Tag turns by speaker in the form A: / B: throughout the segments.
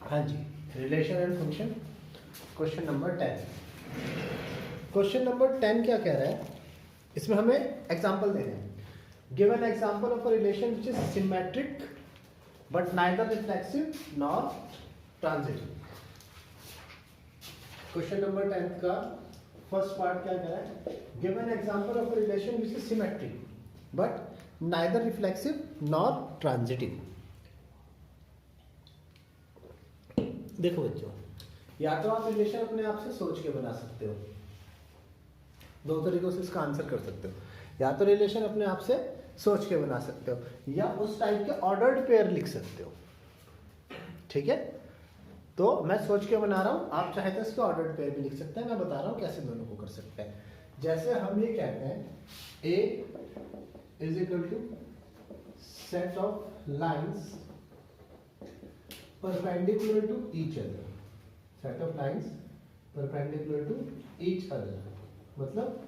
A: हाँ जी, relation and function. Question number 10। Question number 10 क्या कह रहा है, इसमें हमें एग्जांपल देने हैं। Give an example of a relation which is symmetric but neither reflexive nor transitive. Question number 10 का फर्स्ट पार्ट क्या कह रहा है, give an example of a relation which is symmetric but neither reflexive nor transitive. देखो बच्चों, या तो आप रिलेशन अपने आप से सोच के बना सकते हो, दो तरीकों से इसका आंसर कर सकते हो। या तो रिलेशन अपने आप से सोच के बना सकते हो, या उस टाइप के ऑर्डर्ड पेयर लिख सकते हो। ठीक है, तो मैं सोच के बना रहा हूं, आप चाहे तो इसके ऑर्डर्ड पेयर भी लिख सकते हैं। मैं बता रहा हूं कैसे दोनों को कर सकते हैं। जैसे हम ये कहते हैं A is equal to set of lines perpendicular to each other, set of lines perpendicular to each other, मतलब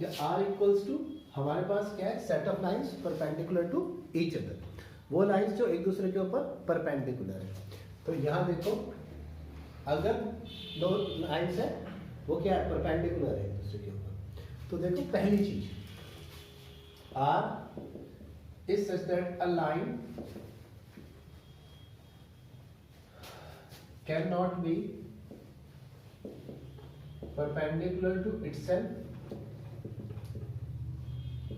A: ये R इक्वल्स टू हमारे पास क्या है, set of lines perpendicular to each other, वो लाइंस जो एक दूसरे के ऊपर परपेंडिकुलर है। तो यहाँ देखो, अगर दो लाइंस है वो क्या है, परपेंडिकुलर है एक दूसरे के ऊपर। तो देखो पहली चीज, R is such that a line cannot be perpendicular to itself।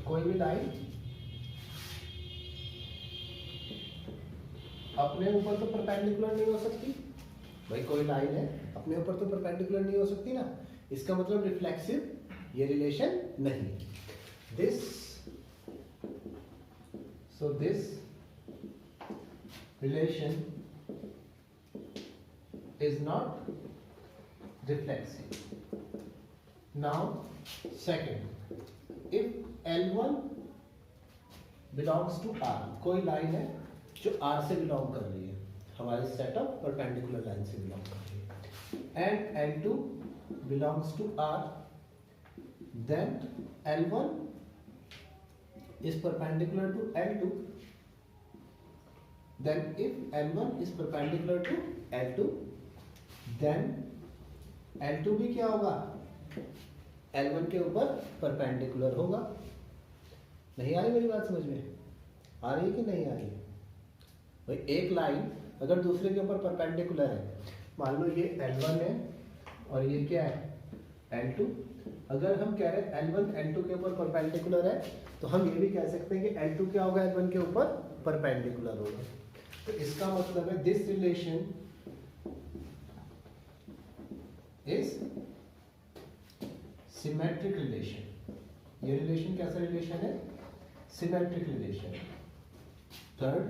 A: कोई भी लाइन अपने ऊपर तो परपेंडिकुलर नहीं हो सकती भाई, कोई लाइन है अपने ऊपर तो परपेंडिकुलर नहीं हो सकती ना, इसका मतलब रिफ्लेक्सिव ये रिलेशन नहीं। This relation is not reflexive. Now second, if L1 belongs to R, कोई लाइन है जो R से बिलोंग कर रही है, हमारे सेट ऑफ परपेंडिकुलर लाइन से बिलोंग कर रही है, and L2 belongs to R, then L1 is perpendicular to L2, then if L1 is perpendicular to L2, then L2 भी क्या होगा, L1 के ऊपर परपेंडिकुलर होगा। नहीं आ रही मेरी बात समझ में, आ रही है कि नहीं आ रही है भाई? एक लाइन अगर दूसरे के ऊपर परपेंडिकुलर है, मान लो ये L1 है और ये क्या है L2, अगर हम कह रहे हैं L1 L2 के ऊपर परपेंडिकुलर है, तो हम ये भी कह सकते हैं कि L2 क्या होगा, L1 के ऊपर परपेंडिकुलर होगा। तो इसका मतलब है this relation is symmetric relation। ये रिलेशन कैसा रिलेशन है, symmetric relation. Third,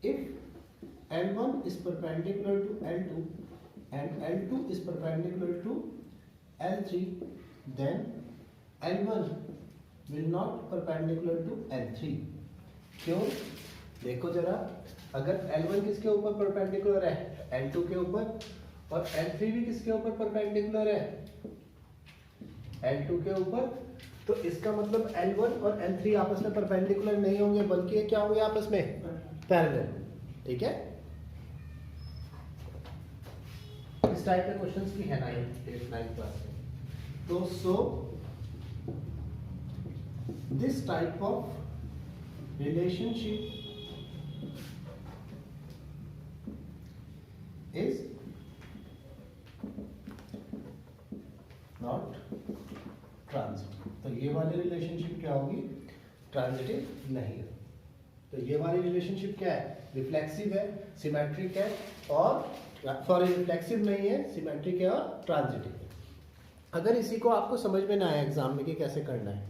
A: if L1 is perpendicular to L2 and L2 is perpendicular to L3, then L1 will not perpendicular to L3। क्यों? देखो जरा, अगर L1 किसके ऊपर परपेंडिकुलर है, L2 के ऊपर, और L3 भी किसके ऊपर परपेंडिकुलर है, L2 के ऊपर, तो इसका मतलब L1 और L3 आपस में परपेंडिकुलर नहीं होंगे, बल्कि ये क्या होंगे आपस में, पैरेलल। ठीक है, इस टाइप के क्वेश्चंस भी है 9th क्लास में। तो so this type of relationship is not transitive. तो ये वाली रिलेशनशिप क्या होगी, ट्रांजिटिव नहीं है। तो ये वाली रिलेशनशिप क्या है, रिफ्लेक्सिव है, सिमेट्रिक है, और सॉरी रिफ्लेक्सिव नहीं है, सिमेट्रिक है और ट्रांजिटिव है। अगर इसी को आपको समझ में ना आया एग्जाम में कि कैसे करना है,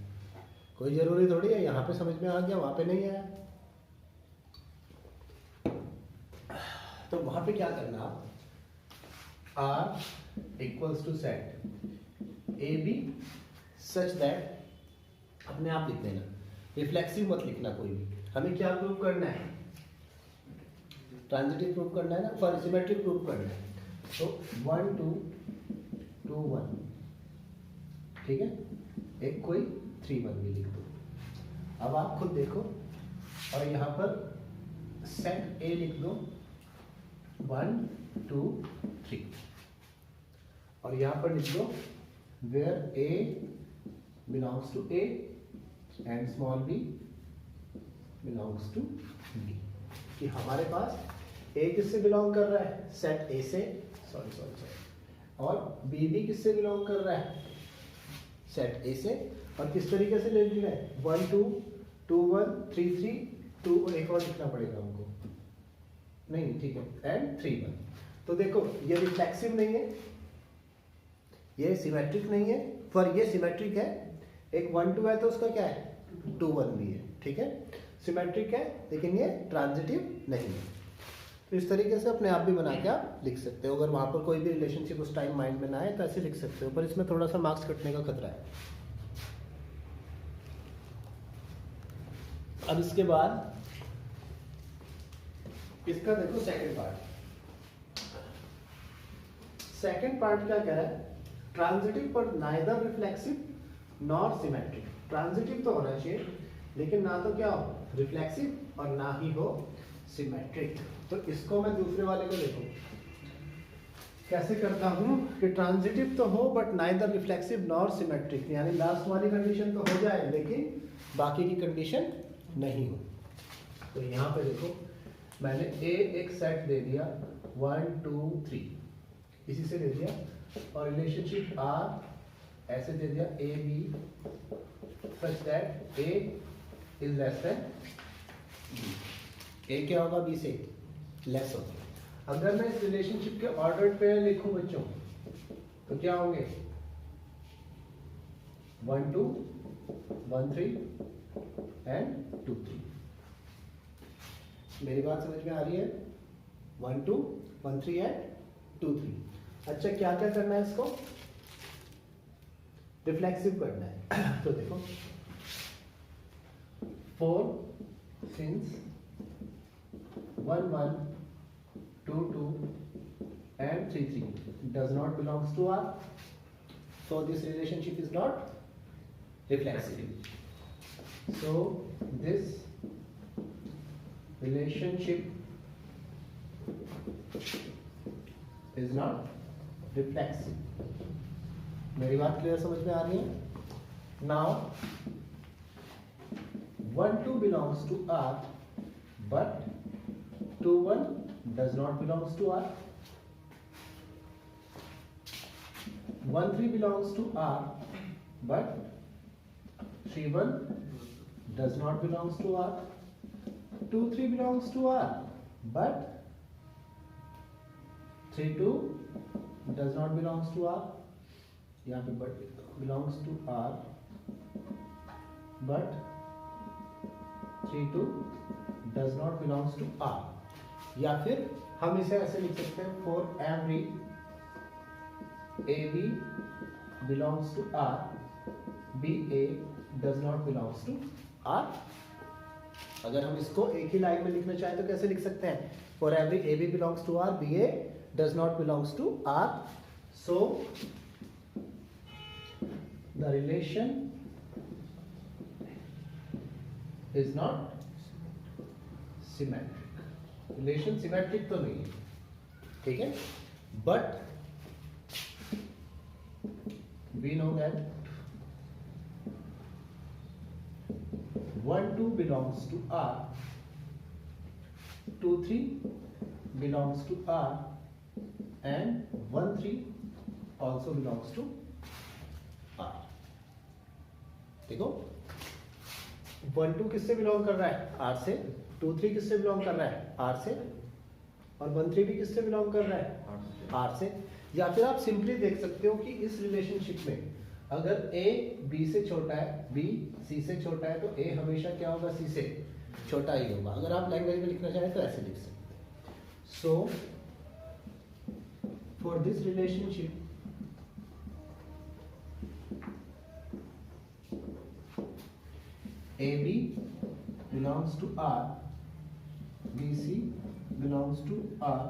A: कोई जरूरी थोड़ी है यहाँ पे समझ में आ गया वहां पे नहीं आया, तो वहां पे क्या करना, R equals to set A B such that, अपने आप लिख देना, रिफ्लेक्सिव मत लिखना कोई भी। हमें क्या प्रूव करना है, ट्रांजिटिव प्रूव करना है ना, सॉरी सिमेट्रिक प्रूव करना है। तो 1 2 2 1, ठीक है, एक कोई 3 1 भी लिख दो। अब आप खुद देखो, और यहाँ पर सेट ए लिख दो, 1 2 3 और यहाँ पर लिख लो where A belongs to A and small b belongs to B, कि हमारे पास A किससे बिलोंग कर रहा है, सेट A से, सॉरी और B भी किससे बिलोंग कर रहा है, सेट A से। और किस तरीके से ले लिया है, 1 2 2 1 3 3 2 और एक और लिखना पड़ेगा हमको, नहीं ठीक है, एंड 3 1। तो देखो ये रिफ्लेक्सिव नहीं है, ये सिमेट्रिक नहीं है, पर ये सिमेट्रिक है। एक 1 2 है तो उसका क्या है 2 1 भी है, ठीक है, सिमेट्रिक है लेकिन ये ट्रांजिटिव नहीं है। तो इस तरीके से अपने आप भी बना के आप लिख सकते हो। अगर वहाँ पर कोई भी रिलेशनशिप उस टाइम माइंड में ना आए तो ऐसे लिख सकते हो, पर इसमें थोड़ा सा मार्क्स कटने का खतरा है। अब इसके बाद इसका देखो सेकंड पार्ट। सेकंड पार्ट क्या कह रहा है, ट्रांजिटिव पर neither reflexive nor symmetric. Transitive तो होना चाहिए लेकिन ना तो क्या हो रिफ्लेक्सिव और ना ही हो सिमेट्रिक। तो इसको मैं दूसरे वाले को देखो कैसे करता हूं कि ट्रांजिटिव तो हो but neither reflexive nor symmetric, यानी लास्ट वाली कंडीशन तो हो जाए लेकिन बाकी की कंडीशन नहीं हो। तो यहाँ पे देखो मैंने A एक सेट दे दिया 1 2 3 इसी से दे दिया, और रिलेशनशिप R ऐसे दे दिया A B such that A is less than B। A क्या होगा B से लेस होगा। अगर मैं इस रिलेशनशिप के ऑर्डर पे लिखूं बच्चों तो क्या होंगे 1 2 1 3 एंड 2 3। मेरी बात समझ में आ रही है, 1 2 1 3 एंड 2 3। अच्छा क्या क्या करना है इसको, रिफ्लेक्सिव करना है। तो देखो 4 since 1 1 2 2 and 3 3 does not belongs to R, so this relationship is not reflexive. So this relationship is not reflexive. मेरी बात क्लियर समझ में आ रही है। Now 1 2 belongs to R but 2 1 does not belongs to R. 1 3 belongs to R but 3 1 does not belongs to R. 2 3 belongs to R but 3 2 does not belongs to R. यहाँ पे but belongs to R but 3 2 does not belongs to R। या फिर हम इसे ऐसे लिख सकते हैं for every AB belongs to R BA does not belongs to R। अगर हम इसको एक ही लाइन में लिखना चाहें तो कैसे लिख सकते हैं, for every AB belongs to R BA does not belongs to R, so the relation is not symmetric। Relation symmetric तो नहीं है, ठीक है, but we know that 1 2 belongs to R, 2 3 belongs to R and 1 3 also belongs to R। देखो 1 2 किससे belong कर रहा है R से, 2 3 किससे बिलोंग कर रहा है R से, और 1 3 भी किससे बिलोंग कर रहा है R से। या फिर आप सिंपली देख सकते हो कि इस रिलेशनशिप में अगर A B से छोटा है, B C से छोटा है, तो A हमेशा क्या होगा C से छोटा ही होगा। अगर आप लैंग्वेज में लिखना चाहें तो ऐसे लिख सकते हैं। So for this relationship AB belongs to R, BC belongs to R,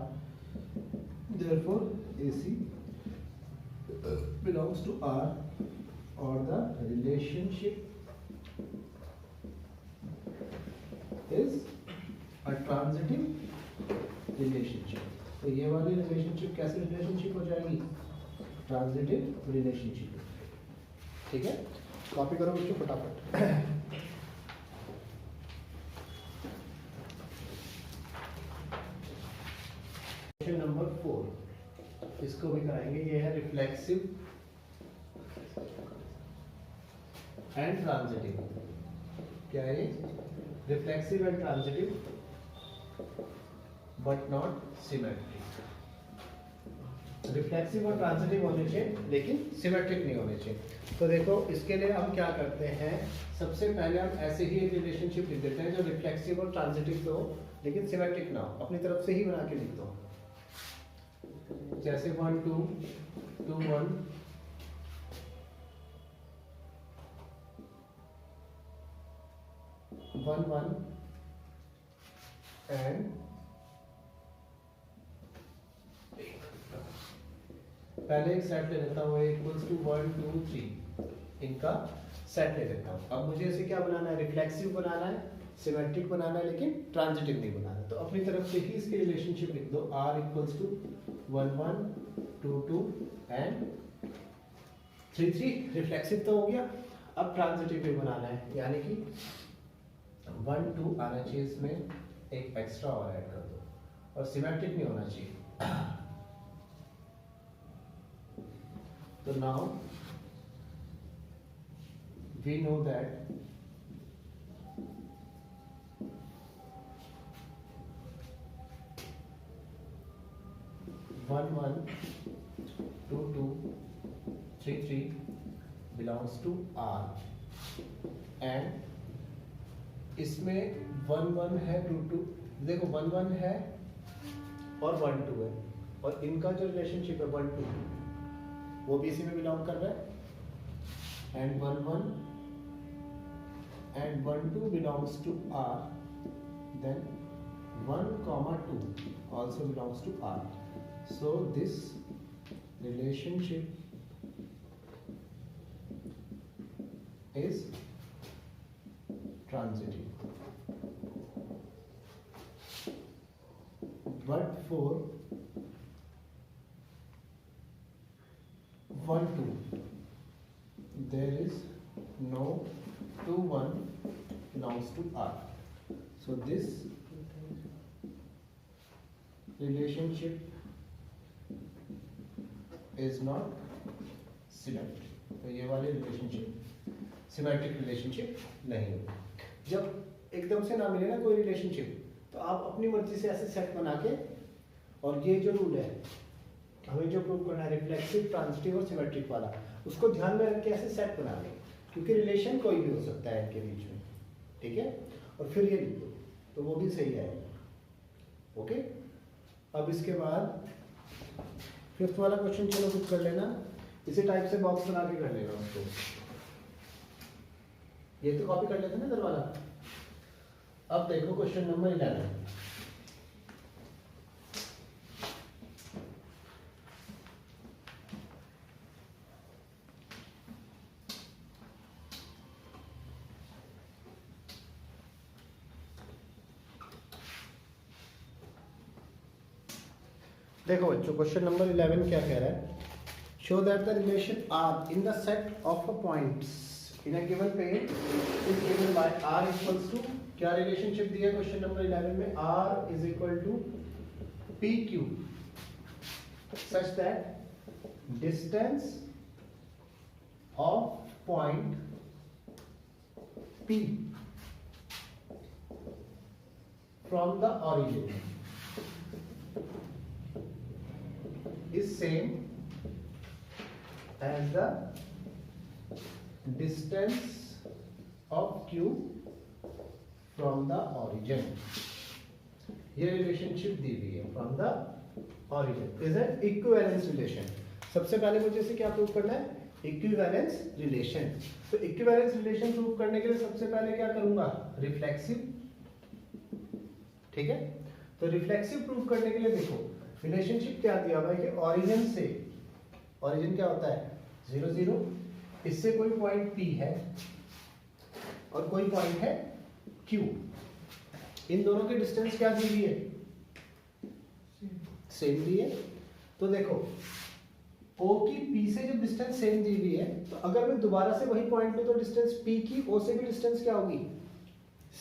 A: therefore AC belongs to R, or the relationship is a transitive relationship। तो ये वाली रिलेशनशिप कैसी रिलेशनशिप हो जाएगी? Transitive relationship. ठीक है, कॉपी करो बच्चों फटाफट। क्वेश्चन नंबर 4 इसको भी कराएंगे। ये है रिफ्लेक्सिव एंड ट्रांजिटिव। क्या है? Reflexive and transitive but not symmetric. Reflexive और ट्रांजिटिव होने चाहिए लेकिन सिमेट्रिक नहीं होने चाहिए। तो देखो इसके लिए हम क्या करते हैं, सबसे पहले हम ऐसे ही एक रिलेशनशिप लिख देते हैं जो रिफ्लेक्सिव और ट्रांजिटिव तो हो लेकिन सिमेट्रिक ना हो। अपनी तरफ से ही बना के लिख दो, जैसे 1 2 2 1 1 1 एंड पहले एक सेट ले लेता हूँ, इक्वल्स टू 1 2 3 इनका सेट ले लेता हूँ। अब मुझे इसे क्या बनाना है? रिफ्लेक्सिव बनाना है, सिमेट्रिक बनाना है लेकिन ट्रांजिटिव नहीं बनाना। तो अपनी तरफ से ही इसकी रिलेशनशिप लिख दो, r equals to 1 1 2 2 and 3 3। Reflexive तो हो गया, अब ट्रांजिटिव भी बनाना है, यानी कि 1 2 आना चाहिए, इसमें एक एक्स्ट्रा और ऐड कर दो, और सिमेट्रिक नहीं होना चाहिए। So now we know that one one 2 2 3 3 belongs to R and इसमें 1 1 है 2 2, देखो 1 1 है और 1 2 है, और इनका जो रिलेशनशिप है 1 2 वो भी इसी में बिलोंग कर रहा है, and 1 1 and 1 2 belongs to R, then 1 2 also belongs to R. So this relationship is transitive, but for 1 2 there is no 2 1 belongs to R. So this relationship is not symmetric. तो ये वाली रिलेशनशिप सिमेट्रिक रिलेशनशिप नहीं होगी। जब एकदम से ना मिले ना कोई रिलेशनशिप, तो आप अपनी मर्जी से ऐसे सेट बना के, और ये जो रूल है हमें जो प्रूव करना है रिफ्लेक्सिव, ट्रांजिटिव और सिमेट्रिक वाला, उसको ध्यान में रख के ऐसे सेट बना लें, क्योंकि रिलेशन कोई भी हो सकता है इनके बीच में। ठीक है, और फिर ये लिख दो तो वो भी सही आएगा। ओके, अब इसके बाद फिफ्थ वाला क्वेश्चन चलो कुछ कर लेना, इसी टाइप से बॉक्स बना के कर लेना उसको। ये तो कॉपी कर लेते ना इधर वाला। अब देखो क्वेश्चन नंबर 11। देखो बच्चों क्वेश्चन नंबर 11 क्या कह रहा है, show that the relation R in the set of points in a given plane is given by R equals to, क्या रिलेशनशिप दी है क्वेश्चन नंबर 11 में, R is equal to PQ such that distance of point P from the origin is same as the distance of Q from the origin. ये relationship दी हुई है from the origin is an equivalence relation. सबसे पहले मुझे इसे क्या prove करना है, इक्विवेलेंस रिलेशन। तो इक्विवेलेंस रिलेशन प्रूव करने के लिए सबसे पहले क्या करूंगा, रिफ्लेक्सिव। ठीक है, तो रिफ्लेक्सिव प्रूव करने के लिए देखो रिलेशनशिप क्या दिया हुआ है कि ओरिजिन से, ओरिजिन क्या होता है 0 0, इससे कोई पॉइंट P है और कोई पॉइंट है Q, इन दोनों की डिस्टेंस क्या दी हुई है सेम दी है। तो देखो O की P से जब डिस्टेंस सेम दी हुई है तो अगर मैं दोबारा से वही पॉइंट लूं तो डिस्टेंस P की O से भी डिस्टेंस क्या होगी,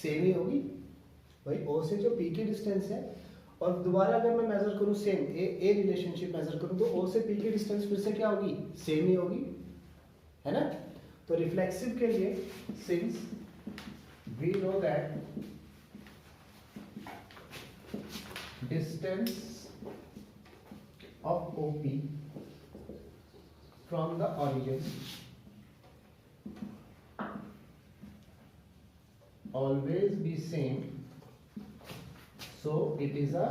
A: सेम ही होगी। भाई O से जो P की डिस्टेंस है और दोबारा अगर मैं मेजर करूं सेम ए रिलेशनशिप मेजर करूं तो O से P की डिस्टेंस फिर से क्या होगी, सेम ही होगी, है ना। तो रिफ्लेक्सिव के लिए since we know that distance of OP from the origin always be same, so it is a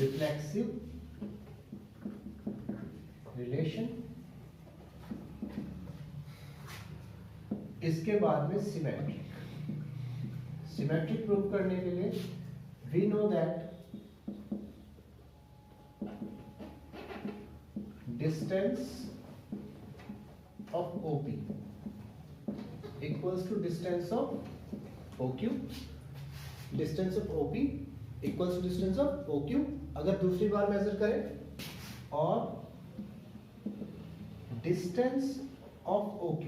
A: reflexive relation। इसके बाद में सिमेट्रिक प्रूव करने के लिए we know that distance of OP equals to distance of OQ, distance of OP equals to distance of OQ। अगर दूसरी बार major करें और distance of OQ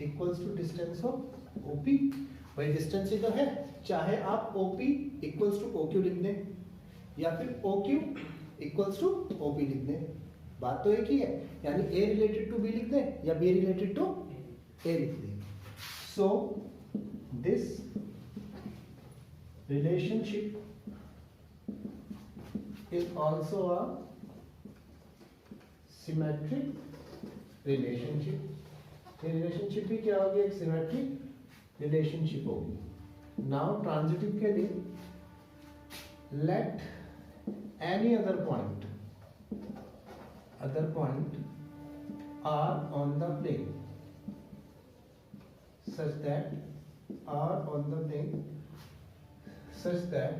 A: equals to distance of OP, भाई डिस्टेंस ही तो है, चाहे आप OP equals to OQ लिख दें या फिर OQ इक्वल्स टू OP लिख दें, बात तो एक ही है। यानी A रिलेटेड टू B लिख दें या B रिलेटेड टू A लिख दें। So this relationship is also a symmetric relationship. ये रिलेशनशिप भी क्या होगी, एक सिमेट्रिक रिलेशनशिप होगी। नाउ ट्रांजिटिव के लिए late any other point are on the plane such that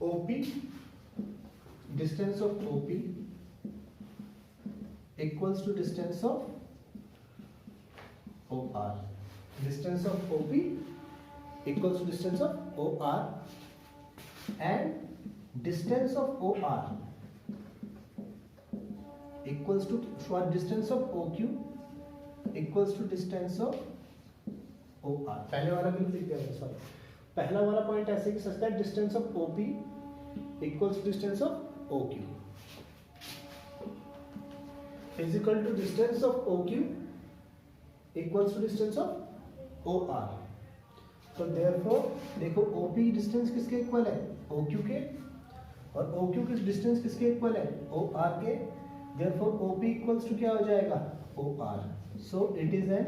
A: OP, distance of OP equals to distance of OR, distance of OP equals to distance of OR and distance of OR equals to distance of OQ equals to distance of OR। पहले वाला भी लिख दिया, sorry पहला वाला point ऐसे कि सच that distance of OP equals to distance of OQ is equal to distance of OQ equals to distance of OR। तो therefore देखो OP डिस्टेंस किसके इक्वल है, OQ के, और OQ की डिस्टेंस किसके इक्वल है, OR के। therefore OP इक्वल्स टू क्या हो जाएगा, OR। So it is an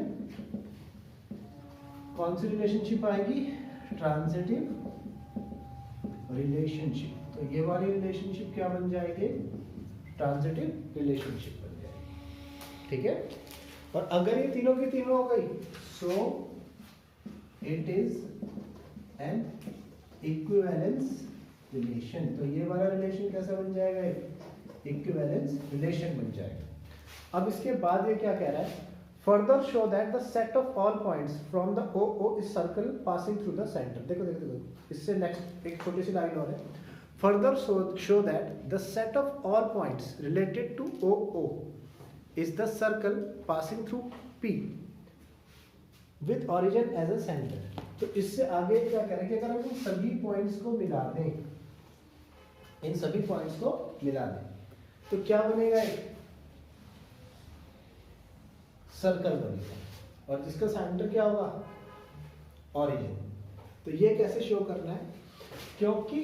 A: कौन सी रिलेशनशिप आएगी, ट्रांजिटिव रिलेशनशिप। तो ये वाली रिलेशनशिप क्या बन जाएगी, ट्रांजिटिव रिलेशनशिप बन जाएगी, ठीक है। और अगर ये तीनों की तीनों हो गई so it is an equivalence relation. तो ये वाला रिलेशन कैसा बन जाएगा, इक्विवेलेंस रिलेशन बन जाएगा। अब इसके बाद ये क्या कह रहा है, further show that the set of all points from the O is circle passing through the centre. देखो देखो देखो, इससे नेक्स्ट एक छोटी सी लाइन और है, further show that the set of all points related to O is the circle passing through P with origin as a centre. तो इससे आगे क्या करेंगे, अगर हम इन सभी पॉइंट्स को मिला दें, इन सभी पॉइंट्स को मिला दें तो क्या बनेगा, एक सर्कल बनेगा और जिसका सेंटर क्या होगा, ऑरिजिन। तो ये कैसे शो करना है, क्योंकि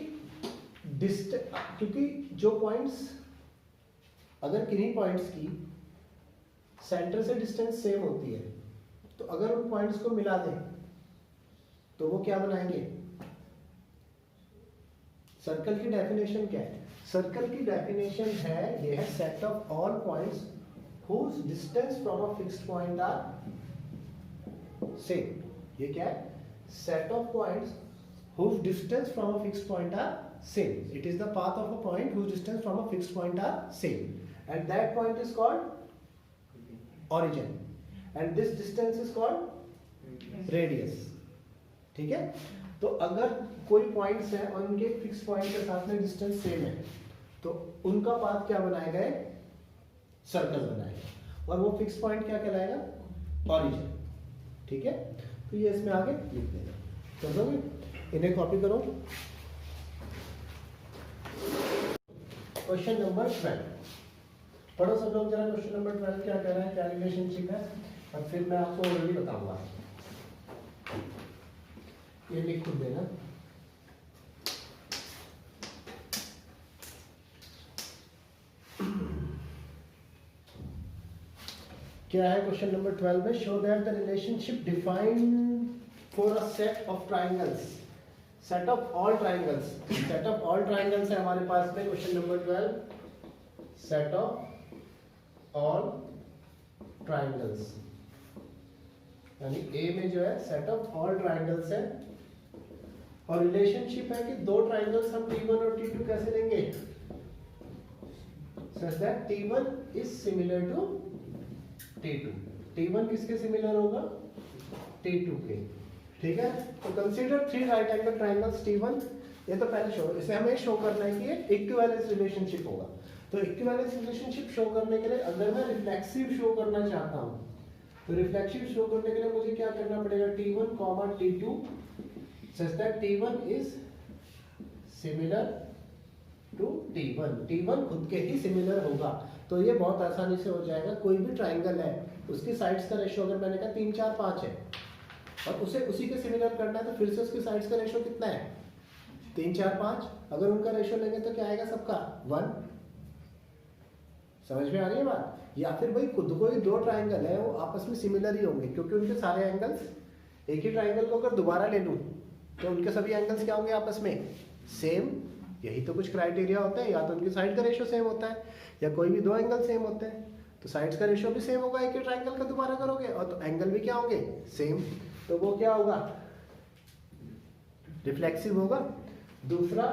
A: जो पॉइंट्स, अगर किन्हीं पॉइंट्स की सेंटर से डिस्टेंस सेम होती है तो अगर उन पॉइंट्स को मिला दें तो वो क्या बनाएंगे, सर्कल की डेफिनेशन क्या है, सर्कल की डेफिनेशन है, ये है set of all points whose distance from a fixed point are same। ये क्या है, set of points whose distance from a fixed point are same। It is the path of a point whose distance from a fixed point are same and that point is called origin and this distance is called radius, ठीक है। तो अगर कोई points हैं और उनके fix point के साथ में डिस्टेंस सेम है तो उनका पाथ क्या बनाएगा, सर्कल बनाएगा, और वो फिक्स पॉइंट क्या कहलाएगा, ऑरिजिन। ठीक है, तो ये इसमें आगे लिख देना, समझोगे? इन्हें कॉपी करो। क्वेश्चन नंबर 12 पढ़ो सब लोग जरा। क्वेश्चन नंबर 12 क्या कह रहा है, क्या रिलेशनशिप है, और फिर मैं आपको ऑलरेडी बताऊंगा। ये लिख खुद देना। क्या है क्वेश्चन नंबर 12 में, show that the relationship defined for a set of triangles, set of all triangles, set of all triangles है हमारे पास में question number 12, set of all triangles, यानी ए में जो है सेट ऑफ ऑल ट्राइंगल्स है, और रिलेशनशिप है कि दो ट्राइंगल्स हम T1 और T2 कैसे लेंगे, such that T1 is similar to T2, T1 किसके सिमिलर होगा, T2 के। ठीक है, तो consider three right angle triangles T1, ये तो पहले शो, इसे हमें शो करना है कि ये इक्विवेलेंस रिलेशनशिप होगा। तो इक्विवेलेंस रिलेशनशिप शो करने के लिए अगर मैं रिफ्लेक्सिव शो करना चाहता हूँ तो रिफ्लेक्सिव शो करने के लिए मुझे क्या करना पड़ेगा, T1, T2 such that T1 is similar to T1, T1 खुद के ही सिमिलर होगा। तो ये बहुत आसानी से हो जाएगा। कोई भी ट्राइंगल है उसकी साइड्स का रेशियो अगर मैंने कहा 3, 4, 5 है और उसे उसी के सिमिलर करना है तो फिर से उसकी साइड्स का रेशियो कितना है, 3, 4, 5। अगर उनका रेशियो लेंगे तो क्या आएगा सबका 1। समझ में आ रही है बात? या फिर भाई खुद को ही दो ट्राइंगल है वो आपस में सिमिलर ही होंगे क्योंकि उनके सारे एंगल्स, एक ही ट्राइंगल को अगर दोबारा ले लूं तो उनके सभी एंगल्स क्या होंगे आपस में, सेम। यही तो कुछ क्राइटेरिया होता है, या तो उनकी साइड का रेशियो सेम होता है या कोई भी दो एंगल सेम होते हैं, तो साइड्स का रेशियो भी सेम होगा, एक ही ट्राइंगल का दोबारा करोगे और तो एंगल भी क्या होंगे, सेम। तो वो क्या होगा, रिफ्लेक्सिव होगा। दूसरा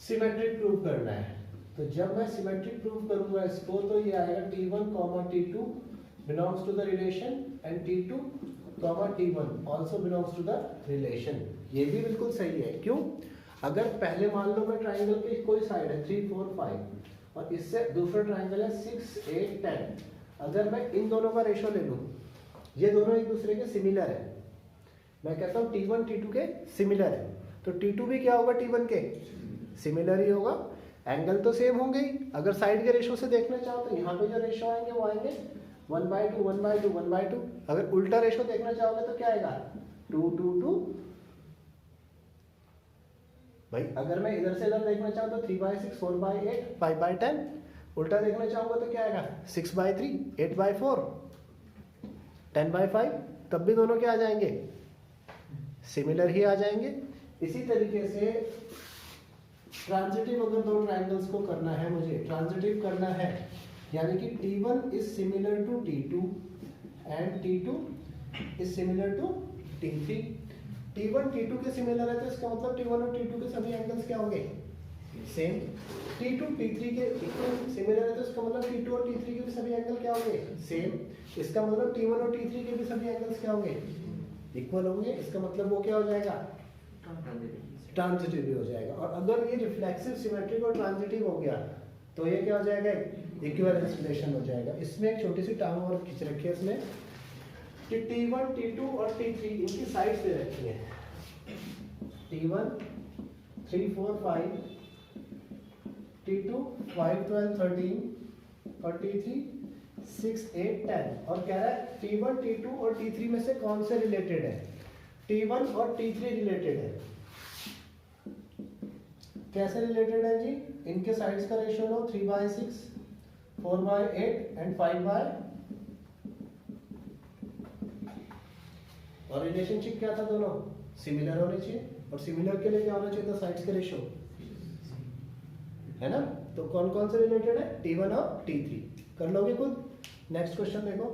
A: सिमेट्रिक प्रूव करना है, तो जब मैं सिमेट्रिक प्रूव करूंगा इसको तो ये आएगा T1, T2 belongs to the relation and T2, T1 also belongs to the relation। ये भी बिल्कुल सही है। क्यों? अगर पहले मान लो मैं ट्राइंगल की कोई साइड है 3, 4, 5 और इससे दूसरा ट्राइंगल है 6, 8, 10, अगर मैं इन दोनों का रेशियो ले लूं, ये दोनों एक दूसरे के सिमिलर है, मैं कहता हूँ T1 T2 के सिमिलर है, तो T2 भी क्या होगा, T1 के सिमिलर ही होगा। एंगल तो सेम होंगे ही। अगर साइड के रेशियो से देखना चाहो तो यहाँ पे जो रेशियो आएंगे वो आएंगे 1/2, 1/2, 1/2। अगर उल्टा रेशियो देखना चाहोगे तो क्या आएगा, 2, 2, 2। भाई अगर मैं इधर से इधर देखना चाहूँ तो 3/6, 4/8, 5/10। उल्टा देखना चाहूंगा तो क्या आएगा, 6/3, 8/4, 10/5। तब भी दोनों क्या आ जाएंगे, सिमिलर ही आ जाएंगे। इसी तरीके से ट्रांजिटिव अगर दो ट्राइंगल्स को करना है, मुझे ट्रांजिटिव करना है, यानी कि T1 is similar to T2 and T2 is similar to T3। T1 T2 के सिमिलर है तो इसका मतलब T1 और T2 के सभी एंगल्स क्या होंगे, सेम। T2 T3 के इक्वल सिमिलर है तो इसका मतलब T2 और T3 के भी सभी एंगल क्या होंगे, सेम। इसका मतलब T1 और T3 के भी सभी एंगल्स क्या होंगे, इक्वल होंगे। इसका मतलब वो क्या हो जाएगा, ट्रांजिटिव भी हो जाएगा। और अगर ये रिफ्लेक्सिव, सिमेट्रिक और ट्रांजिटिव हो गया तो ये क्या हो जाएगा, इक्विवेलेंस रिलेशन हो जाएगा। इसमें एक छोटी सी टर्म और खींच रखी है इसमें कि T1, T2 और T3 इनकी साइड्स दे रखी है। T1 3, 4, 5, T2 5, 12, 13 और T3 6, 8, 10। और कह रहा है T1, T2 और T3 में से कौन से रिलेटेड है, T1 और T3 रिलेटेड है। कैसे रिलेटेड है जी, इनके साइड्स का रेशियो लो 3/6, 4/8 एंड 5/। और रिलेशनशिप क्या था, दोनों सिमिलर होने चाहिए, और सिमिलर के लिए क्या होना चाहिए था, साइड्स के रेशियो, है ना। तो कौन कौन से रिलेटेड है, T1 और T3। कर लोगे खुद। नेक्स्ट क्वेश्चन देखो।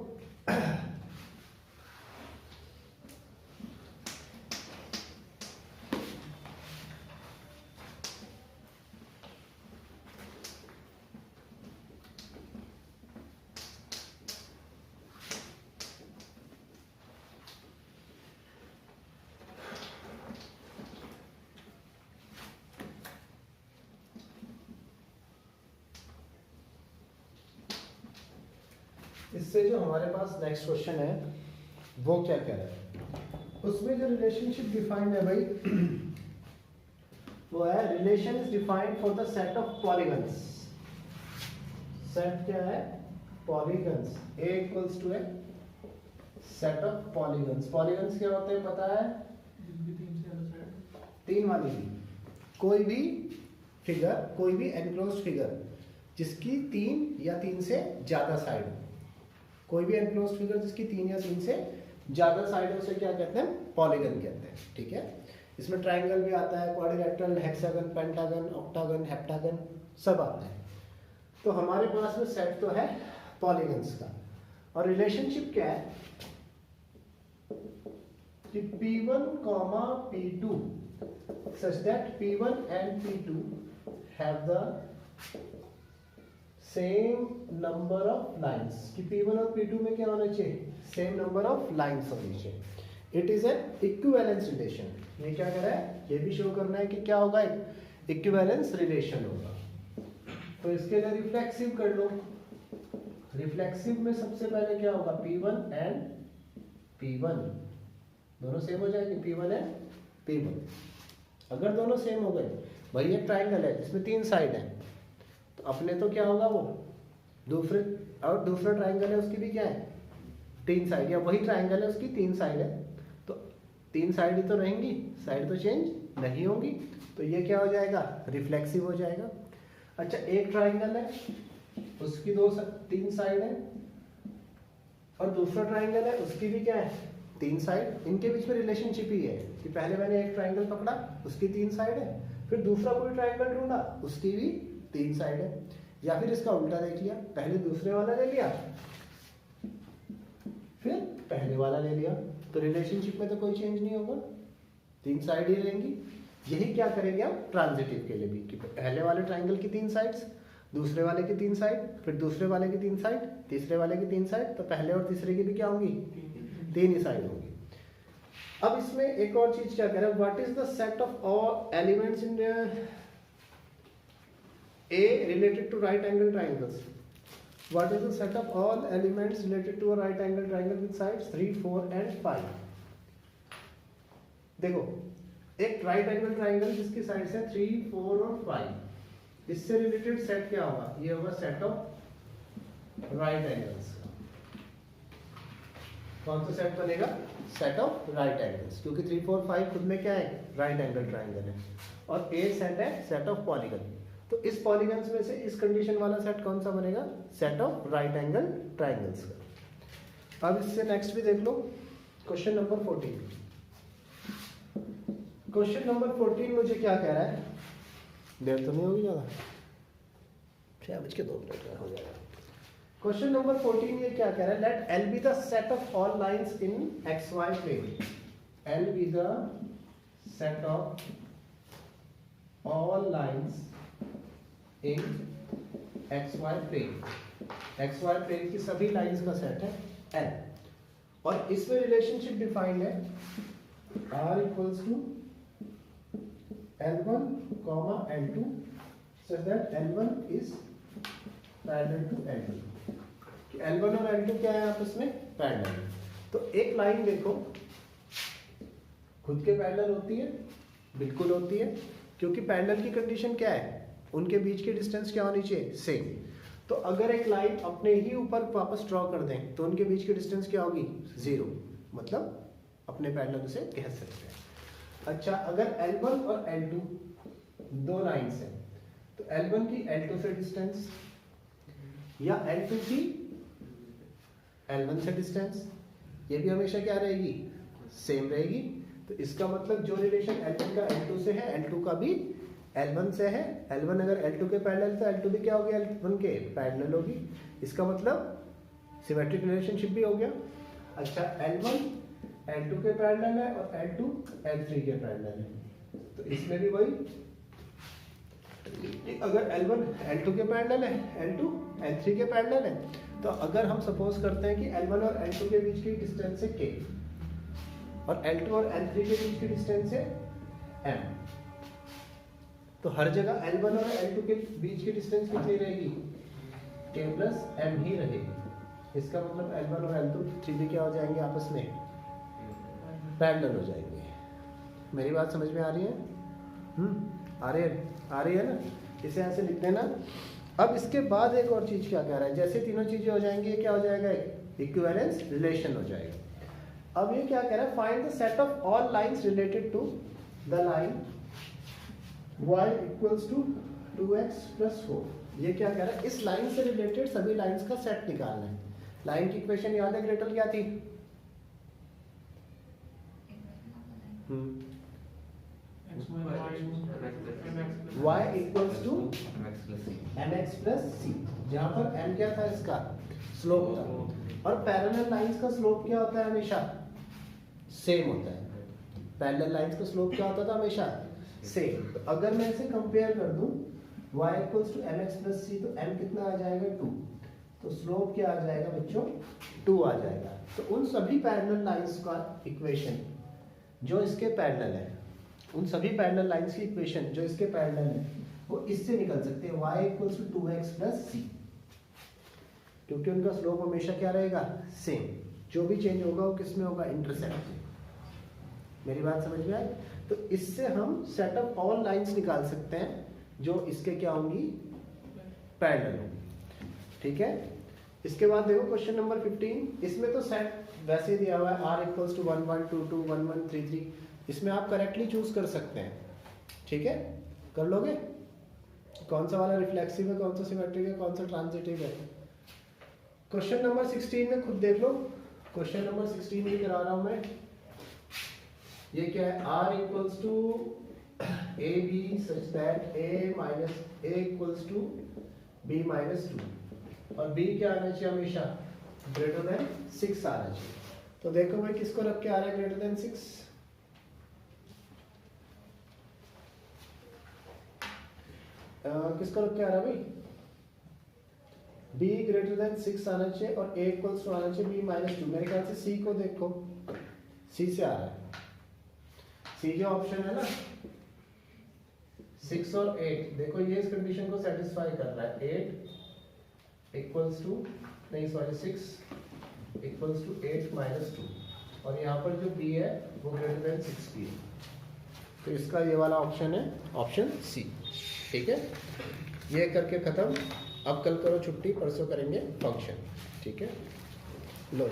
A: इससे जो हमारे पास नेक्स्ट क्वेश्चन है वो क्या कह रहा है, उसमें जो रिलेशनशिप डिफाइंड है भाई वो है relation is defined for the set of polygons. Set क्या है, polygons. A equals to a set of polygons. Polygons क्या होते हैं पता है, तीन वाली भी कोई भी फिगर, कोई भी एनक्लोज्ड फिगर जिसकी तीन या तीन से ज्यादा साइड, कोई भी एनक्लोज्ड फिगर जिसकी तीन या तीन से ज्यादा साइड, उसे क्या कहते हैं, पॉलीगन कहते हैं। ठीक है, इसमें ट्राइंगल भी आता है, quadrilateral, hexagon, pentagon, octagon, heptagon सब आता है। तो हमारे पास में सेट तो है पॉलीगन्स का, और रिलेशनशिप क्या है कि P1, P2 such that P1 and P2 have the same number of lines, कि P1 और P2 में क्या होना चाहिए, सेम नंबर ऑफ लाइन्स होनी चाहिए। It is an equivalence relation. ये क्या कर रहा है, ये भी शो करना है कि क्या होगा, एक इक्विवेलेंस रिलेशन होगा। तो इसके लिए रिफ्लेक्सिव कर लो। रिफ्लेक्सिव में सबसे पहले क्या होगा, P1 एंड P1 दोनों सेम हो जाएंगे, P1 एंड P1। अगर दोनों सेम हो गए, भाई एक ट्राइंगल है जिसमें तीन साइड है, तो अपने तो क्या होगा वो दूसरे, और दूसरा ट्राइंगल है उसकी भी क्या है, तीन साइड, या वही ट्राइंगल है उसकी तीन साइड है, तो तीन साइड ही तो रहेंगी, साइड तो चेंज नहीं होंगी, तो ये क्या हो जाएगा, रिफ्लेक्सिव हो जाएगा। अच्छा, एक ट्राइंगल है उसकी तीन साइड है, और दूसरा ट्राइंगल है उसकी भी क्या है, तीन साइड। इनके बीच में रिलेशनशिप ही है कि पहले मैंने एक ट्राइंगल पकड़ा, उसकी तीन साइड है, फिर दूसरा कोई ट्राइंगल ढूंढा, उसकी भी तीन साइड है, या फिर इसका उल्टा देख लिया, पहले दूसरे वाला ले लिया फिर पहले वाला ले लिया, तो रिलेशनशिप में तो कोई चेंज नहीं होगा, तीन साइड ही रहेंगी। यही क्या करेंगे हम ट्रांजिटिव के लिए भी, कि पहले वाले ट्राइंगल की तीन साइड्स, दूसरे वाले की तीन साइड, फिर दूसरे वाले की तीन साइड, तीसरे वाले की तीन साइड, तो पहले और तीसरे की भी क्या होंगी, तीन ही साइड होंगी। अब इसमें एक और चीज क्या कह रहा है, what is the set of all elements in A related to right angle triangles? What is the set of all elements related to a right angle triangle with sides 3, 4 and 5? देखो, एक राइट एंगल ट्राइंगल जिसकी sides है 3, 4 और 5, इससे related set क्या होगा, ये होगा सेट ऑफ राइट एंगल्स। कौन सा सेट बनेगा, सेट ऑफ राइट एंगल्स, क्योंकि 3, 4, 5 खुद में क्या है, राइट एंगल ट्राइंगल है, और ए सेट है सेट ऑफ पॉलीगन। तो इस पॉलीगन्स में से इस कंडीशन वाला सेट कौन सा बनेगा, set of right angle triangles का। अब इससे नेक्स्ट भी देख लो, क्वेश्चन नंबर 14। क्वेश्चन नंबर 14 मुझे क्या कह रहा है, देर तो नहीं होगी ज्यादा, 6:02 हो जाएगा। क्वेश्चन नंबर 14 ये क्या कह रहा है, let L be the set of all lines in XY plane. L be the set of all lines in XY plane. XY plane की सभी लाइंस का सेट है L, और इसमें रिलेशनशिप डिफाइंड है R equals to L1, L2 such that L1 is parallel to L2। L1 और L2 क्या है आपस में, पैरेलल। तो एक लाइन देखो खुद के पैरेलल होती है, बिल्कुल होती है, क्योंकि पैरेलल की कंडीशन क्या है, उनके बीच की डिस्टेंस क्या होनी चाहिए, सेम। तो अगर एक लाइन अपने ही ऊपर वापस ड्रॉ कर दें तो उनके बीच की डिस्टेंस क्या होगी, 0, मतलब अपने पैरेलल से कह सकते हैं। अच्छा, अगर L1 और L2 दो लाइन्स हैं, तो L1 की L2 से डिस्टेंस या L2 की L1 से डिस्टेंस, ये भी हमेशा क्या रहेगी, सेम रहेगी। तो इसका मतलब जो रिलेशन L1 का L2 से है, L2 का भी L1 से है। L1 अगर L2 के पैरेलल तो L2 भी क्या होगी, L1 के पैरेलल होगी। इसका मतलब सिमेट्रिक रिलेशनशिप भी हो गया। अच्छा, L1 L2 के पैरेलल है और L2 L3 के पैरेलल है, तो इसमें भी वही, अगर L1 L2 के पैरेलल है, L2 L3 के पैरेलल है, तो अगर हम सपोज करते हैं कि L1 और L2 के बीच की डिस्टेंस है K, और L2 और L3 के बीच की डिस्टेंस है M, तो हर जगह L1 और L2 के बीच की डिस्टेंस कितनी रहेगी, K प्लस M ही रहेगी। इसका मतलब L1 और L2 थ्री भी क्या हो जाएंगे आपस में, पैरेलल हो जाएंगे। मेरी बात समझ में आ रही है? आ रही है ना? इसे ऐसे लिख देना। अब इसके बाद एक और चीज क्या कह रहा है, जैसे तीनों चीजें हो जाएंगी ये क्या हो जाएगा, इक्विवेलेंस रिलेशन हो जाएगा। अब ये क्या कह रहा है, find the set of all lines related to the line y equals to 2x + 4। ये क्या कह रहा है, इस लाइन से रिलेटेड सभी लाइंस का सेट निकालना है। लाइन की इक्वेशन याद है ग्रेटर क्या थी? y equals to mx + c, जहां पर m क्या था, इसका स्लोप था। और पैरेलल लाइंस का स्लोप क्या होता है, हमेशा सेम होता है। पैरेलल लाइंस का स्लोप क्या होता था, हमेशा सेम। तो अगर मैं इसे कंपेयर कर दूं y equals to mx + c, तो m कितना आ जाएगा 2, तो स्लोप क्या आ जाएगा बच्चों, 2 आ जाएगा। तो उन सभी पैरेलल लाइंस का इक्वेशन जो इसके पैरेलल है, उन सभी पैरेलल लाइंस की इक्वेशन जो इसके पैरेलल है, वो इससे निकल सकते हैं, y equals to 2x + c, क्योंकि उनका स्लोप हमेशा क्या रहेगा, सेम। जो भी चेंज होगा वो किस में होगा, इंटरसेप्ट में। मेरी बात समझ में आई? तो इससे हम सेट ऑफ ऑल लाइंस निकाल सकते हैं जो इसके क्या होंगी, पैरेलल होंगी। ठीक है। इसके बाद देखो क्वेश्चन नंबर 15। इसमें तो सेट वैसे दिया हुआ है r इक्वल्स टू 1 1 2 2 1 1 3 3। इसमें आप करेक्टली चूज कर सकते हैं। ठीक है, कर लोगे? कौन सा वाला रिफ्लेक्सिव है, कौन सा सिमेट्रिक है, कौन सा ट्रांजिटिव है? क्वेश्चन नंबर 16 में खुद देख लो। क्वेश्चन नंबर 16 भी करा रहा हूं मैं। ये क्या है, r equals to A B such that a equals to b - 2 और b क्या आना चाहिए, हमेशा ग्रेटर देन 6 आना चाहिए। तो देखो भाई किसको रख के आ रहा है ग्रेटर देन 6, किसको रख के आ रहा है भाई, b ग्रेटर देन 6 आना चाहिए और a इक्वल्स टू आना चाहिए b - 2। मेरे ख्याल से c को देखो, c से आ रहा है, c जो ऑप्शन है ना 6 और 8, देखो ये इस कंडीशन को सेटिस्फाई कर रहा है। 8 इक्वल्स टू नहीं सॉरी 6 इक्वल्स टू 8 - 2 और यहाँ पर जो b है वो ग्रेटर देन 6 b है। तो इसका ये वाला ऑप्शन है, ऑप्शन सी। ठीक है, ये करके खत्म। अब कल करो छुट्टी, परसों करेंगे फंक्शन। ठीक है, लो